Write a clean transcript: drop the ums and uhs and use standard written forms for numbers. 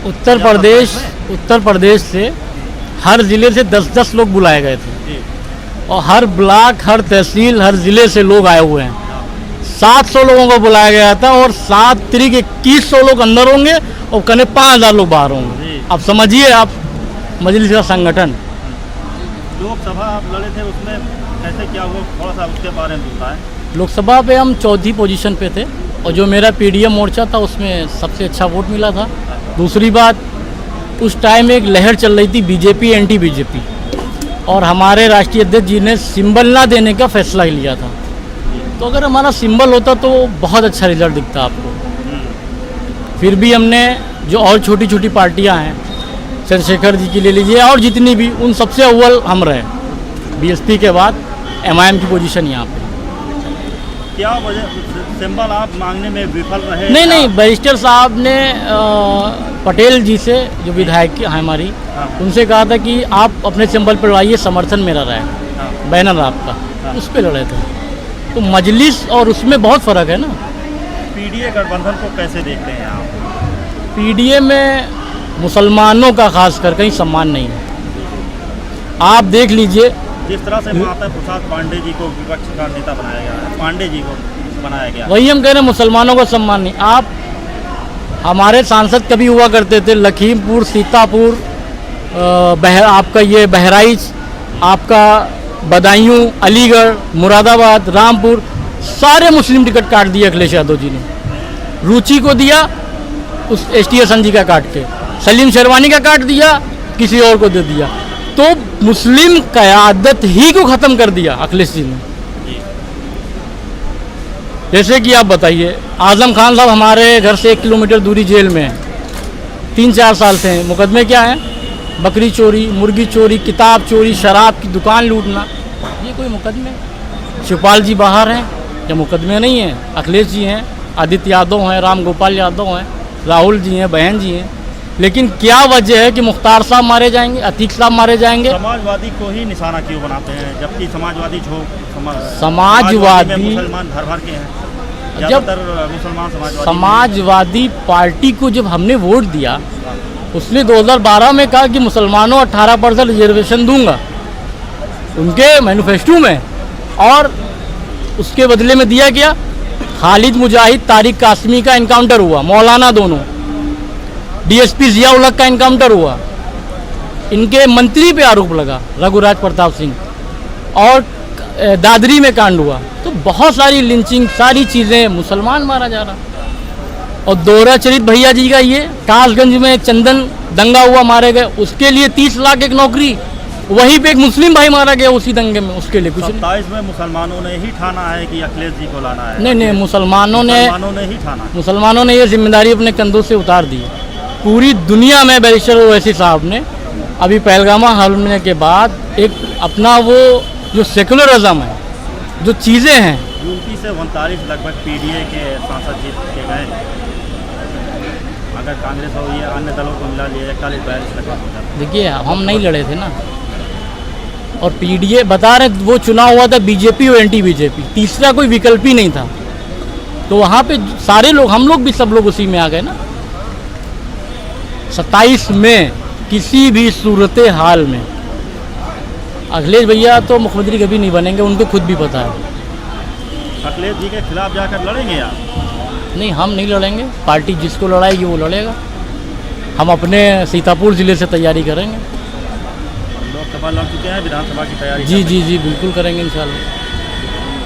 उत्तर प्रदेश से हर ज़िले से 10-10 लोग बुलाए गए थे और हर ब्लॉक, हर तहसील, हर ज़िले से लोग आए हुए हैं। 700 लोगों को बुलाया गया था और 7 तिरिक 2100 लोग अंदर होंगे और करीब 5000 लोग बाहर होंगे। अब समझिए आप मजलिस का संगठन। लोकसभा आप लड़े थे, उसमें कैसे क्या हुआ, थोड़ा सा उसके बारे में बताएं। लोकसभा पे हम 4थी पोजीशन पे थे और जो मेरा पीडीएम मोर्चा था उसमें सबसे अच्छा वोट मिला था। दूसरी बात, उस टाइम एक लहर चल रही थी बीजेपी एंटी बीजेपी, और हमारे राष्ट्रीय अध्यक्ष जी ने सिंबल ना देने का फैसला लिया था। तो अगर हमारा सिंबल होता तो बहुत अच्छा रिजल्ट दिखता आपको। फिर भी हमने जो और छोटी छोटी पार्टियां हैं, चंद्रशेखर जी की ले लीजिए और जितनी भी, उन सबसे अव्वल हम रहे। बीएसपी के बाद एमआईएम की पोजीशन यहाँ पे। क्या वजह सिंबल आप मांगने में विफल रहे? नहीं, बैरिस्टर साहब ने पटेल जी से, जो विधायक हैं हमारी, उनसे कहा था कि आप अपने सिंबल पर लाइए, समर्थन मेरा रहे, बैनर आपका, उस पर लड़े थे। तो मजलिस और उसमें बहुत फ़र्क है ना। पीडीए गठबंधन को कैसे देखते हैं आप? पीडीए में मुसलमानों का खासकर कहीं सम्मान नहीं है। आप देख लीजिए, जिस तरह से माता प्रसाद पांडे जी को विपक्ष का नेता बनाया गया है, पांडे जी को बनाया गया, वही हम कह रहे हैं, मुसलमानों को सम्मान नहीं। आप, हमारे सांसद कभी हुआ करते थे लखीमपुर, सीतापुर, आपका ये बहराइच, आपका बदायूं, अलीगढ़, मुरादाबाद, रामपुर, सारे मुस्लिम टिकट काट दिए अखिलेश यादव जी ने। रुचि को दिया उस एसटी संजी का काट के, सलीम शेरवानी का काट दिया, किसी और को दे दिया। तो मुस्लिम क़यादत ही को ख़त्म कर दिया अखिलेश जी ने। जैसे कि आप बताइए, आज़म खान साहब हमारे घर से 1 किलोमीटर दूरी जेल में है, 3-4 साल से हैं। मुकदमे क्या हैं? बकरी चोरी, मुर्गी चोरी, किताब चोरी, शराब की दुकान लूटना, ये कोई मुकदमे? शिवपाल जी बाहर हैं, ये मुकदमे नहीं हैं। अखिलेश जी हैं, आदित्य यादव हैं, राम गोपाल यादव हैं, राहुल जी हैं, बहन जी हैं। लेकिन क्या वजह है कि मुख्तार साहब मारे जाएंगे, अतीक साहब मारे जाएंगे? समाजवादी को ही निशाना क्यों बनाते हैं, जबकि समाजवादी मुसलमान भर भर के हैं, ज़्यादातर मुसलमान समाजवादी पार्टी को जब हमने वोट दिया, उसने 2012 में कहा कि मुसलमानों 18% रिजर्वेशन दूंगा उनके मैनिफेस्टो में, और उसके बदले में दिया गया। खालिद मुजाहिद, तारिक कासमी का इनकाउंटर हुआ, मौलाना दोनों, डीएसपी जियाउल हक का इनकाउंटर हुआ, इनके मंत्री पे आरोप लगा, रघुराज प्रताप सिंह, और दादरी में कांड हुआ। तो बहुत सारी लिंचिंग, सारी चीज़ें, मुसलमान मारा जा रहा। और दोहरा चरित भैया जी का ये कासगंज में चंदन दंगा हुआ, मारे गए, उसके लिए 30 लाख एक नौकरी, वहीं पे एक मुस्लिम भाई मारा गया उसी दंगे में, उसके लिए कुछ 27 में मुसलमानों ने ही ठाना है कि अखिलेश जी को लाना है। नहीं, मुसलमानों ने ही ठाना, मुसलमानों ने ये जिम्मेदारी अपने कंधों से उतार दी। पूरी दुनिया में बैरिस्टर ओवैसी साहब ने अभी पहलगामा हमले के बाद एक अपना वो जो सेकुलरिज्म है, जो चीज़ें हैं, 29 से 39 लगभग पीडीए के सांसद जीत के गए। अगर कांग्रेस हो या अन्य दलों को मिला लिया 41-42 लगभग। देखिए, हम नहीं लड़े थे ना, और पीडीए बता रहे, वो चुनाव हुआ था बीजेपी और एंटी बीजेपी, तीसरा कोई विकल्प ही नहीं था। तो वहाँ पे सारे लोग, हम लोग भी, सब लोग उसी में आ गए ना। 27 में किसी भी सूरत हाल में अखिलेश भैया तो मुख्यमंत्री कभी नहीं बनेंगे, उनको खुद भी पता है। अखिलेश जी के खिलाफ जाकर लड़ेंगे आप? नहीं, हम नहीं लड़ेंगे। पार्टी जिसको लड़ाएगी वो लड़ेगा। हम अपने सीतापुर ज़िले से तैयारी करेंगे। लोकसभा लड़ चुके हैं, विधानसभा की तैयारी? जी, बिल्कुल करेंगे इंशाल्लाह।